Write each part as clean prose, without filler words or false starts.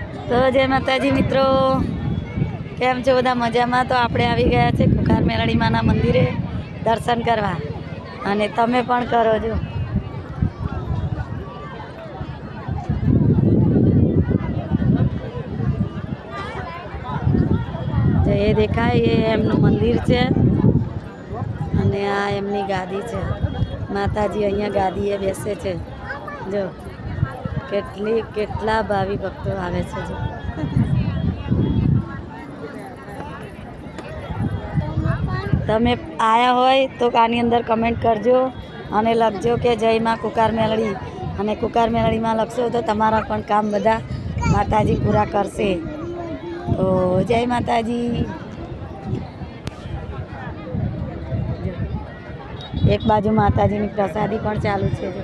તો જય માતાજી મિત્રો, કેમ છો બધા? મજામાં? તો આપણે આવી ગયા છે કુખાર મેલડી માના મંદિરે દર્શન કરવા, અને તમે પણ કરો છો. જે એ દેખાય એ એમનું મંદિર છે, અને આ એમની ગાદી છે. માતાજી અહીંયા ગાદીએ બેસે છે. જો કેટલા ભાવિ ભક્તો આવે છે. જો તમે આયા હોય તો આની અંદર કમેન્ટ કરજો અને લખજો કે જય માં કુખાર મેલડી, અને કુખાર મેલડીમાં લખશો તો તમારા પણ કામ બધા માતાજી પૂરા કરશે. તો જય માતાજી. એક બાજુ માતાજીની પ્રસાદી પણ ચાલુ છે. જો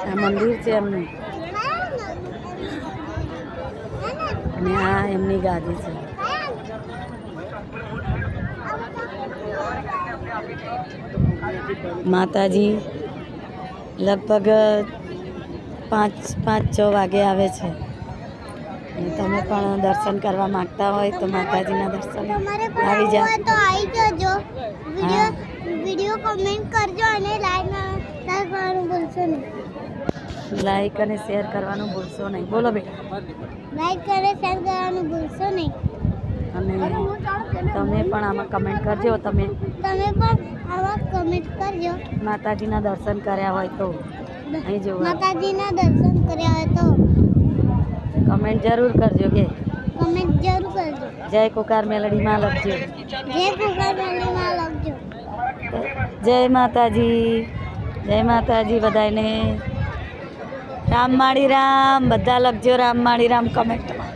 આ મંદિર છે એમનું, અને આ એમની ગાદી છે. માતાજી લગભગ 5-6 વાગે આવે છે. અને તમે પણ દર્શન કરવા માંગતા હોય તો માતાજીના દર્શન આવી જાઓ. વિડિયો કમેન્ટ કરજો અને લાઈક લાઈક કરવાનું ભૂલશો નહીં. અને શેર કરવાનું ભૂલશો નહીં. બોલો બેટા. લાઈક અને શેર કરવાનું ભૂલશો નહીં. અને તમે પણ આમાં કમેન્ટ કરજો. તમે પણ આમાં કમેન્ટ કરજો. માતાજીના દર્શન કર્યા હોય તો અહીં જોવા માતાજીના દર્શન કર્યા હોય તો કમેન્ટ જરૂર કરજો. કે કમેન્ટ જરૂર કરજો. જય કુખાર મેલડીમાં લખજો. જય કુખાર મેલડીમાં લખજો. જય માતાજી. જય માતાજી બધાને. રામ માળી રામ બધા લખજો. રામ માળી રામ કમેન્ટમાં.